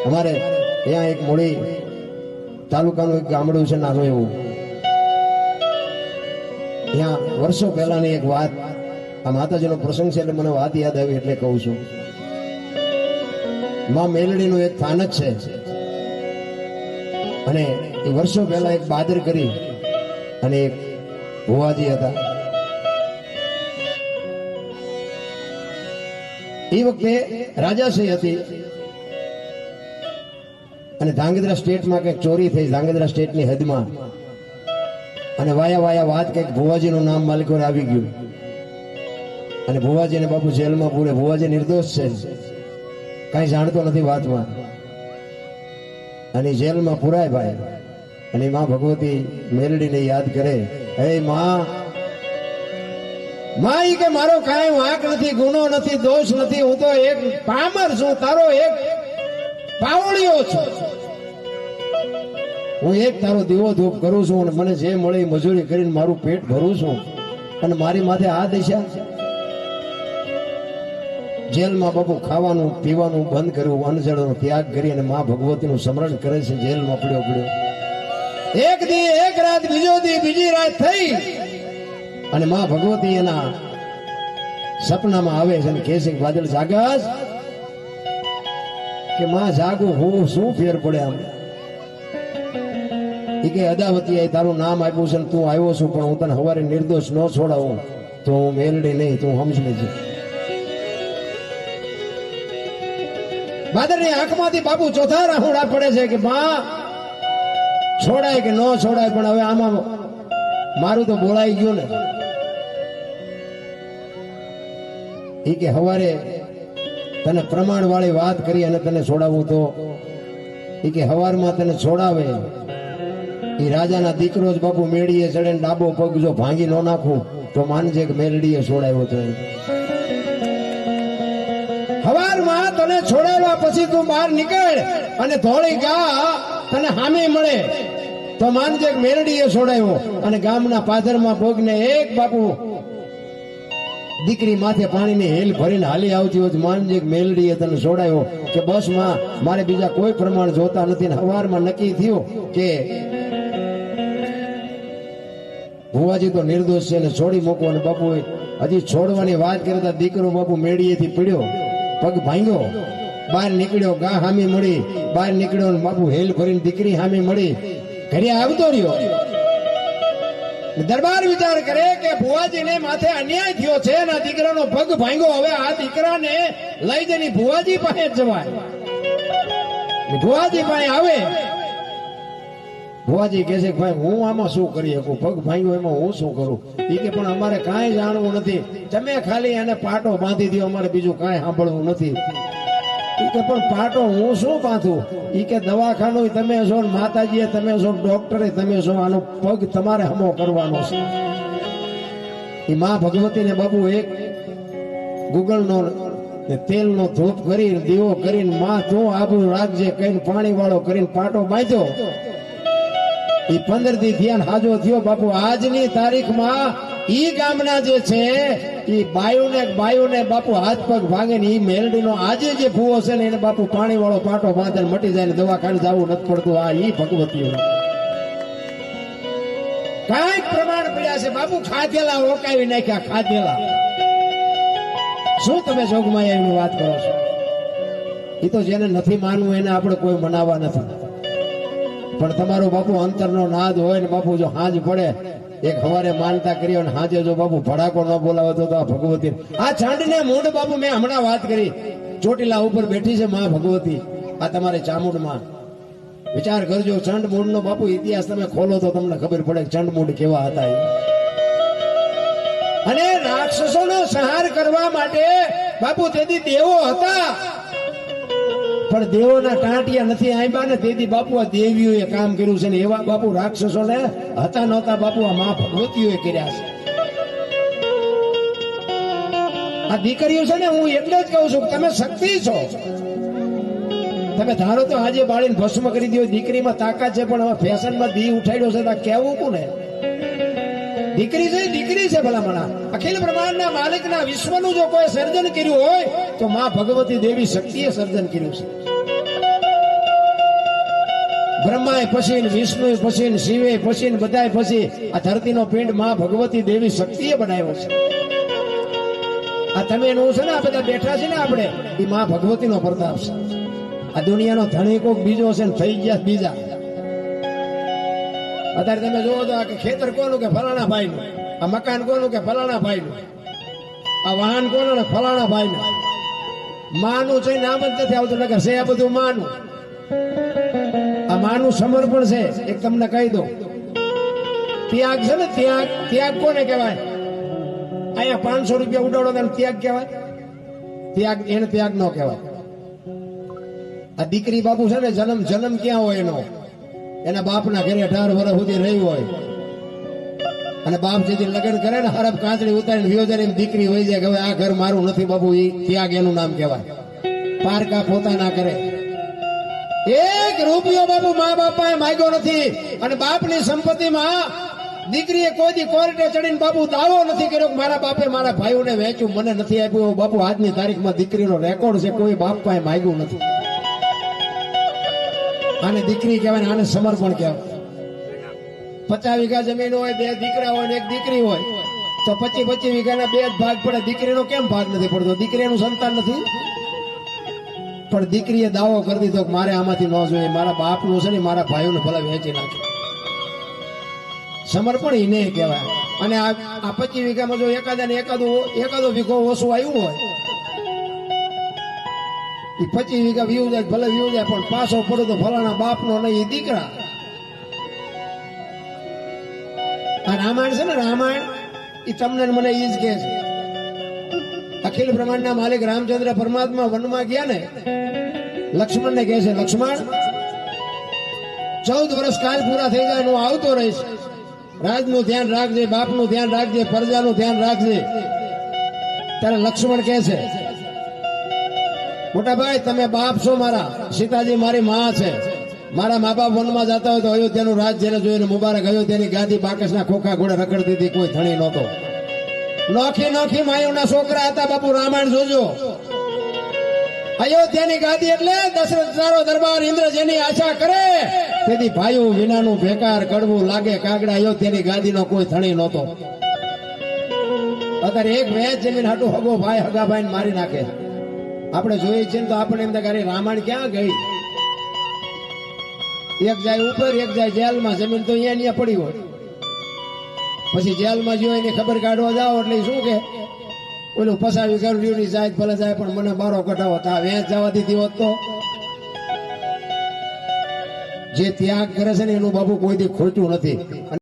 અમારે ત્યાં એક મોડી તાલુકાનું એક ગામડું છે નાનું એવું, ત્યાં વર્ષો પહેલાની એક વાત, આ માતાજીનો પ્રસંગ છે એટલે મને વાત યાદ આવી એટલે કહું છું. માં મેલડીનું એક સ્થાનક છે અને એ વર્ષો પહેલા એક બાદર કરી અને એક ભુવાજી હતા. એ વખતે રાજાશાહી હતી અને ધાંગધ્રા સ્ટેટમાં કંઈક ચોરી થઈ, ધાંગધ્રા સ્ટેટની હદમાં, અને વાયા વાયા વાત કંઈક ભુવાજીનું નામ માલિકોને આવી ગયું અને ભુવાજીને બાપુ જેલમાં પૂરે. ભુવાજી નિર્દોષ છે, કઈ જાણતો નથી વાતમાં, અને જેલમાં પુરાય ભાઈ. અને માં ભગવતી મેલડીને યાદ કરે, હે માં, માં ઈ કે મારો કાંઈ વાંક નથી, ગુનો નથી, દોષ નથી, હું તો એક પામર છું, તારો એક પાવળિયો છું. હું એક તારો દીવો ધૂપ કરું છું અને મને જે મળે મજૂરી કરીને મારું પેટ ભરું છું, અને મારી માથે આ દિશા. જેલમાં બાપુ ખાવાનું પીવાનું બંધ કર્યું, અન્નજળનો ત્યાગ કરી અને માં ભગવતીનું સ્મરણ કરે છે. જેલમાં પડ્યો એક દી એક રાત, બીજો દી બીજી રાત થઈ અને માં ભગવતી એના સપનામાં આવે છે અને કહે છે, વાદળ જાગસ, કે માં જાગું, હું શું ફેર પડે આમ. એ કે અદાવતી તારું નામ આપ્યું છે, તું આવ્યો છું, પણ હું તને હવારે નિર્દોષ ન છોડાવું તો હું મેલડી નહીં, તું સમજ લેજે. બાદરની આંખમાંથી બાપુ ચોથા રાહુડા પડે છે કે માં છોડાય કે ન છોડાય, પણ હવે આમાં મારું તો બોલાઈ ગયું ને. એ કે હવારે તને પ્રમાણ વાળી વાત કરી અને તને છોડાવું તો, એ કે હવારમાં તને છોડાવે એ રાજાના દીકરો જ બાપુ મેળીએ ચડે, ડાબો પગ જો ભાંગી ન નાખું તો માનજે કે મેલડીએ છોડાવ્યો તો. હવારમાં તને છોડાવ્યા પછી તું બહાર નીકળ અને ધોળી ગા તને હામે મળે તો માનજે કે મેલડીએ છોડાવ્યો. અને ગામના પાદરમાં ભોગને એક બાપુ દીકરી માથે પાણીની હેલ ભરીને હાલી આવતી હોય, માનજે કે મેલડીએ તને છોડાવ્યો. કે બસ માં, મારે બીજા કોઈ પ્રમાણ જોતા નથી. હવારમાં નક્કી થયું કે ભુવાજી તો નિર્દોષ છે ને છોડી મૂકો. અને બાપુ હજી છોડવાની વાત કરતા દીકરો બાપુ મેળીએથી પડ્યો, પગ ભાંગ્યો, બહાર નીકળ્યો, ગા હામી મળી, બહાર નીકળ્યો, બાપુ હેલ ભરીને દીકરી હામી મળી, ઘરે આવતો રહ્યો. દરબાર વિચાર કરે કે ભુવાજીને માથે અન્યાય થયો છે, એના દીકરાનો પગ ભાંગ્યો, હવે આ દીકરાને લઈ જઈને ભુવાજી પાસે જવાય. ભુવાજી પાસે આવે, ભુવાજી કહે છે કે ભાઈ હું આમાં શું કરી શકું, પગ ભાંગ્યો એમાં હું શું કરું. એ કે પણ અમારે કાંઈ જાણવું નથી, તમે ખાલી એને પાટો બાંધી દો, અમારે બીજું કાંઈ સાંભળવું નથી. એ કે પણ પાટો હું શું બાંધું. એ કે દવાખાનું તમે છો, માતાજીએ તમે છો, ડોક્ટરે તમે છો, આનો પગ તમારે હમો કરવાનો છે. એ માં ભગવતીને બાબુ એક ગુગળનો તેલનો ધૂપ કરી દીવો કરીને, માં તું આબરૂ રાખજે કઈને પાણી વાળો કરીને પાટો બાંધ્યો. એ 15 દી ધ્યાન હાજો થયો બાપુ. આજની તારીખમાં ઈ ગામના જે છે એ બાયુને બાપુ હાથ પગ ભાંગે ને ઈ મેલડીનો આજે જે ભૂવો છે ને એને બાપુ પાણી વાળો પાટો બાંધે મટી જાય ને દવાખાને જવું નથી પડતું. આ ઈ ભગવતીઓ કાંઈક પ્રમાણ પડ્યા છે બાપુ. ખાધેલા ઓકાવી નાખ્યા, ખાધેલા. શું તમે જોગમાયા એની વાત કરો છો? એ તો જેને નથી માનવું એને આપણે કોઈ મનાવવા નથી, પણ તમારો બાપુ અંતરનો નાદ હોય ને બાપુ જો હાજ પડે, એક હવારે માનતા કરી અને હાજે જો બાપુ ભડાકો ન બોલાવે તો આ ભગવતી. આ ચાંદને મૂંડ બાપુ મેં હમણાં વાત કરી, ચોટીલા ઉપર બેઠી છે માં ભગવતી. આ તમારે ચામુંડમાં વિચાર કરજો, ચંડમૂંડ નો બાપુ ઇતિહાસ તમે ખોલો તો તમને ખબર પડે ચંડમૂંડ કેવા હતા. અને રાક્ષસોનો સંહાર કરવા માટે બાપુ તેથી દેવો હતા, પણ દેવોના ટાંટિયા નથી આંબ્યા ને તેથી બાપુ આ દેવીઓએ કામ કર્યું છે ને એવા બાપુ રાક્ષસોને હતા નહોતા બાપુ આ માં ભગવતીઓએ કર્યા છે. આ દીકરીઓ છે ને હું એટલે જ કહું છું તમે શક્તિ છો. તમે ધારો તો આજે બાળીને ભસ્મ કરી દો, દીકરીમાં તાકાત છે, પણ હવે ફેશનમાં દી ઉઠાડ્યો છે તો કેવું કોને? દીકરી છે ભલામણા. અખિલ બ્રહ્માંડના માલિકના વિશ્વનું જો કોઈ સર્જન કર્યું હોય તો માં ભગવતી દેવી શક્તિએ સર્જન કર્યું છે. બ્રહ્માય પછી ને વિષ્ણુ પછી ને શિવે પછી ને બધાય પછી આ ધરતીનો પિંડ માં ભગવતી દેવી શક્તિએ બનાવ્યો છે. આ તમે એનું છે ને આ બધા બેઠા છે ને આપણે એ માં ભગવતીનો પ્રતાપ છે. આ દુનિયાનો ધણી કોક બીજો છે ને થઈ ગયા બીજા. અત્યારે તમે જોવો તો આ ખેતર કોનું કે ફલાણા ભાઈનું, આ મકાન કોનું કે ફલાણા ભાઈનું, આ વાહન કોનું ને ફલાણા ભાઈનું. માનું છે નામ જ નથી આવતું, નકર છે આ બધું માનું. આ માનું સમર્પણ છે. એક તમને કહી દો, ત્યાગ છે ને ત્યાગ, ત્યાગ કોને કહેવાય? અહીંયા 500 રૂપિયા ઉડાડો ત્યારે ત્યાગ કહેવાય? ત્યાગ એને ત્યાગ ન કહેવાય. આ દીકરી બાપુ છે ને જન્મ ક્યાં હોય એનો? એના બાપના ઘરે 18 વર્ષ સુધી રહી હોય અને બાપ જેથી લગ્ન કરે ને હરફ કાંચડી ઉતારીને વિયોજાની દીકરી હોય જાય કે હવે આ ઘર મારું નથી બાપુ, એ ત્યાગ એનું નામ કહેવાય. પારકા પોતાના કરે. એક રૂપિયો બાપુ મા બાપાએ માંગ્યો નથી અને બાપની સંપત્તિમાં દીકરીએ કોઈ દી કોર્ટે ચડીને બાપુ દાવો નથી કર્યો કે મારા બાપે મારા ભાઈઓને વેચ્યું મને નથી આપ્યું. બાપુ આજની તારીખમાં દીકરીનો રેકોર્ડ છે, કોઈ બાપ પાસે માંગ્યું નથી. આને દીકરી કહેવાય, આને સમર્પણ કહેવાય. 50 વીઘા જમીન હોય, 2 દીકરા હોય ને 1 દીકરી હોય તો 25 વીઘાના 2 જ ભાગ પડે. દીકરીનો કેમ ભાગ નથી પડતો? દીકરીનું સંતાન નથી. પણ દીકરીએ દાવો કરી દીધો કે મારે આમાંથી ન જોઈએ, મારા બાપનું છે ને મારા ભાઈઓને ભલે વેચી નાખે. સમર્પણ એને કહેવાય. અને આ 25 વીઘામાં જો એકાદો વીઘો ઓછું આવ્યું હોય, એ 25 વીઘા વીવું જાય ભલે વીવું જાય, પણ પાછો પડે તો ફલાણા બાપનો નહીં, એ દીકરા. આ રામાયણ છે ને, રામાયણ એ તમને મને એ જ કહે છે. અખિલ બ્રહ્માંડના માલિક રામચંદ્ર પરમાત્મા વનમાં ગયા ને, લક્ષ્મણને કહે છે, લક્ષ્મણ 14 વર્ષ કાલ પૂરા થઈ જાય હું આવતો રહીશ. રાજનું ધ્યાન રાખજે, બાપનું ધ્યાન રાખજે, પ્રજાનું ધ્યાન રાખજે. ત્યારે લક્ષ્મણ કહે છે, મોટા ભાઈ તમે બાપ છો મારા, સીતાજી મારી માં છે. મારા મા બાપ વનમાં જતા હોય તો અયોધ્યાનું રાજ જેને જોઈને મુબારક અયોધ્યાની ગાદી બાકસના ખોખા ઘોડે રખડતી હતી, કોઈ ધણી નહોતો. નોખી માયુના છોકરા હતા બાપુ. રામાયણ જોજો. અયોધ્યાની ગાદી એટલે દશરથ સારો દરબાર ઇન્દ્ર જેની આશા કરે તેથી ભાઈઓ વિનાનું બેકાર કડવું લાગે કાગડા. અયોધ્યાની ગાદીનો કોઈ ધણી નહોતો. અત્યારે એક વેચ જમીન હાટું હગો ભાઈ હગા ભાઈ મારી નાખે. આપણે જોઈએ છીએ તો આપણે એમ થાય રામાયણ ક્યાં ગઈ? એક જાય ઉપર, એક જાય જેલમાં. જમીન તો અહીંયા પડી હોય. પછી જેલમાં જો એની ખબર કાઢવા જાઓ એટલે શું કે ઓલું પસાવી કર્યું ની જાય ભલે જાય પણ મને બારો કઢાવો. તા વેચ જવા દીધી હોત તો. જે ત્યાગ કરે છે ને એનું બાબુ કોઈ દી ખોટું નથી.